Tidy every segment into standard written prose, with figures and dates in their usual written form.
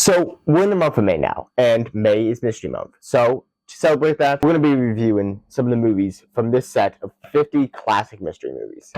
So we're in the month of May now, and May is Mystery Month. So to celebrate that, we're going to be reviewing some of the movies from this set of 50 classic mystery movies.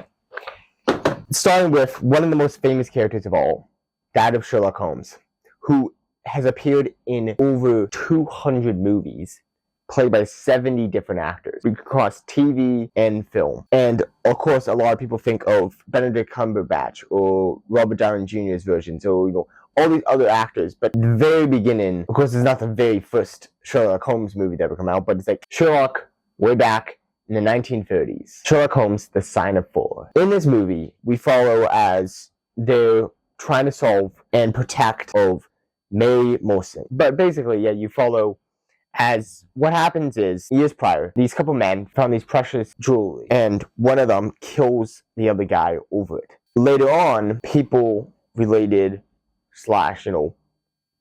Starting with one of the most famous characters of all, that of Sherlock Holmes, who has appeared in over 200 movies, played by 70 different actors across TV and film. And of course, a lot of people think of Benedict Cumberbatch or Robert Downey Jr.'s versions, or all these other actors. But the very beginning, of course, it's not the very first Sherlock Holmes movie that ever come out, but it's like Sherlock way back in the 1930s. Sherlock Holmes, The Sign of Four. In this movie, we follow as they're trying to solve and protect of May Molson. But basically, yeah, you follow as what happens is, years prior, these couple men found these precious jewelry, and one of them kills the other guy over it. Later on, people related /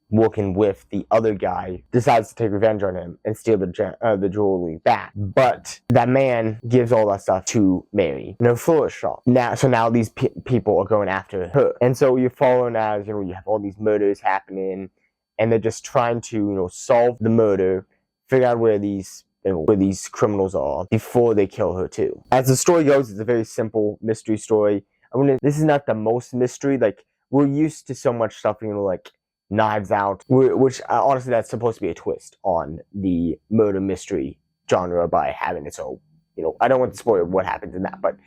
working with the other guy decides to take revenge on him and steal the jewelry back. But that man gives all that stuff to Mary in a florist shop. Now these people are going after her, and so you're following as you have all these murders happening, and they're just trying to solve the murder, figure out where these criminals are before they kill her too. As the story goes, it's a very simple mystery story. This is not the most mystery. Like, we're used to so much stuff, like Knives Out, which honestly that's supposed to be a twist on the murder mystery genre by having it. So I don't want to spoil what happens in that, but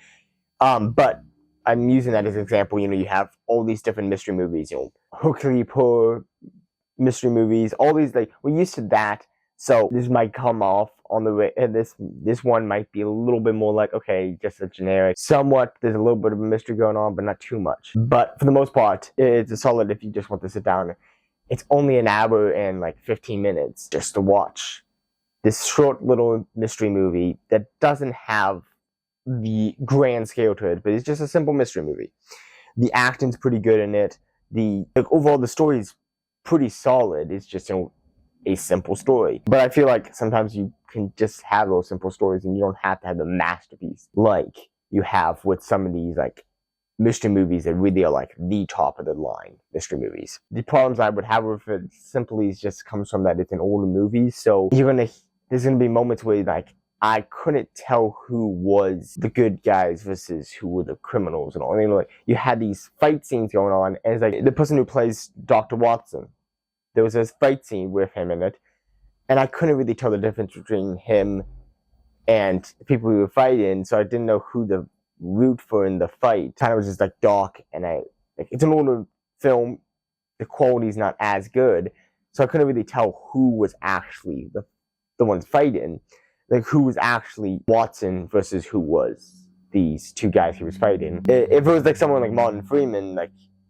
I'm using that as an example. You have all these different mystery movies, Hercule Poirot mystery movies, all these, we're used to that. So this might come off on the way, and this one might be a little bit more like, okay, just a generic, somewhat, there's a little bit of a mystery going on, but not too much. But for the most part, it's a solid if you just want to sit down. It's only an hour and 15 minutes just to watch this short little mystery movie that doesn't have the grand scale to it, but it's just a simple mystery movie. The acting's pretty good in it. Overall, the story's pretty solid. It's just a simple story. But I feel like sometimes you can just have those simple stories and you don't have to have the masterpiece like you have with some of these mystery movies that really are the top of the line mystery movies. The problems I would have with it simply just comes from that it's an older movie, so there's gonna be moments where I couldn't tell who was the good guys versus who were the criminals and all. You had these fight scenes going on, and it's the person who plays Dr. Watson, there was this fight scene with him in it, and I couldn't really tell the difference between him and the people we were fighting, so I didn't know who to root for in the fight. Kind of was just dark, and it's an older film, the quality's not as good, so I couldn't really tell who was actually the ones fighting, who was actually Watson versus who was these two guys he was fighting. If it was someone like Martin Freeman,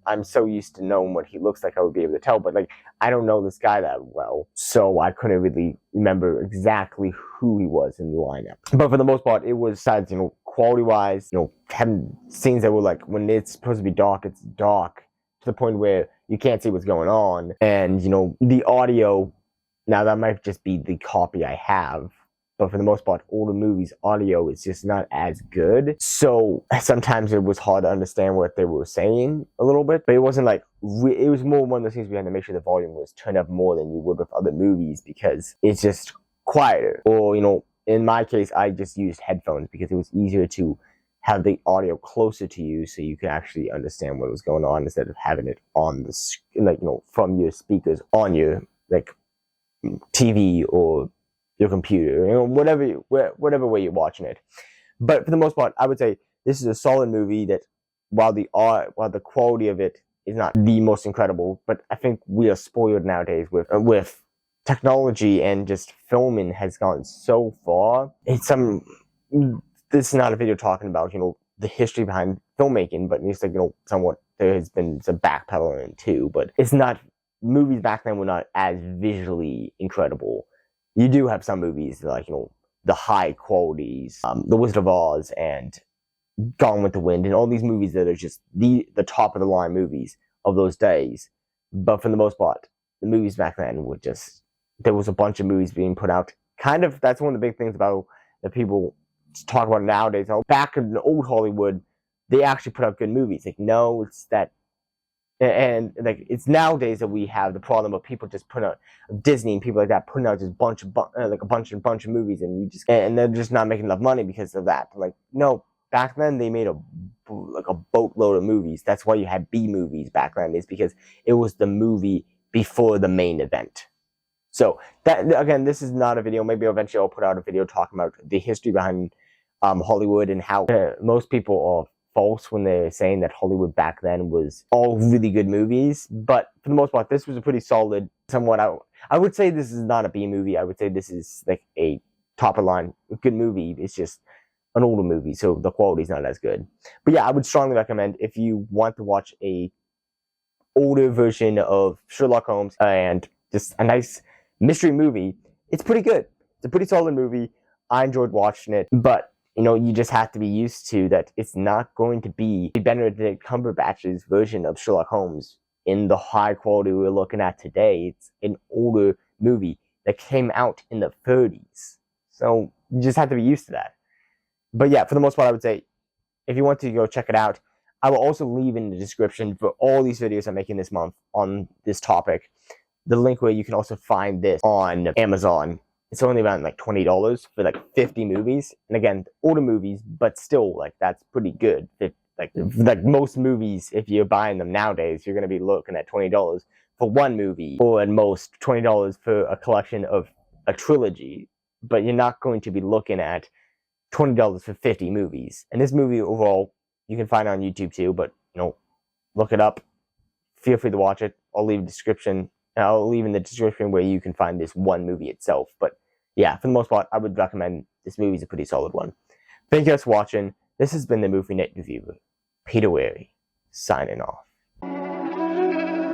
I'm so used to knowing what he looks like, I would be able to tell, but I don't know this guy that well, so I couldn't really remember exactly who he was in the lineup. But for the most part, it was, besides, quality-wise, having scenes that were when it's supposed to be dark, it's dark to the point where you can't see what's going on, and, the audio, now that might just be the copy I have, but for the most part, older movies' audio is just not as good. So sometimes it was hard to understand what they were saying a little bit. But it wasn't it was more one of those things we had to make sure the volume was turned up more than you would with other movies because it's just quieter. Or, in my case, I just used headphones because it was easier to have the audio closer to you so you could actually understand what was going on instead of having it on the, from your speakers on your, TV or your computer, whatever way you're watching it. But for the most part, I would say this is a solid movie that, while the quality of it is not the most incredible, but I think we are spoiled nowadays with technology, and just filming has gone so far. This is not a video talking about the history behind filmmaking, but it's somewhat there has been some backpedaling too. But it's not, movies back then were not as visually incredible. You do have some movies the high qualities, The Wizard of Oz and Gone with the Wind, and all these movies that are just the top of the line movies of those days. But for the most part, the movies back then were just, there was a bunch of movies being put out. That's one of the big things about that people talk about nowadays. Back in the old Hollywood, they actually put out good movies. No, it's that And like it's nowadays that we have the problem of people just putting out Disney and people like that putting out just a bunch of movies, and they're just not making enough money because of that. Like no, back then they made a boatload of movies. That's why you had B movies back then, is because it was the movie before the main event. So that, again, this is not a video. Maybe eventually I'll put out a video talking about the history behind Hollywood and how most people are false when they're saying that Hollywood back then was all really good movies. But for the most part, this was a pretty solid, somewhat I would say this is not a B movie. I would say this is like a top of line good movie. It's just an older movie, so the quality's not as good. But yeah, I would strongly recommend, if you want to watch a older version of Sherlock Holmes and just a nice mystery movie, it's pretty good. It's a pretty solid movie. I enjoyed watching it, but you just have to be used to that it's not going to be Benedict Cumberbatch's version of Sherlock Holmes in the high quality we're looking at today. It's an older movie that came out in the 30s. So you just have to be used to that. But yeah, for the most part, I would say, if you want to go check it out, I will also leave in the description for all these videos I'm making this month on this topic, the link where you can also find this on Amazon. It's only around like $20 for like 50 movies. And again, older movies, but still, like, that's pretty good. Like most movies, if you're buying them nowadays, you're going to be looking at $20 for one movie, or at most $20 for a collection of a trilogy. But you're not going to be looking at $20 for 50 movies. And this movie overall, you can find it on YouTube too, but look it up. Feel free to watch it. I'll leave in the description where you can find this one movie itself. But yeah, for the most part, I would recommend this movie. Is a pretty solid one. Thank you guys for watching. This has been the Movie Night Reviewer, Peter Wary, signing off.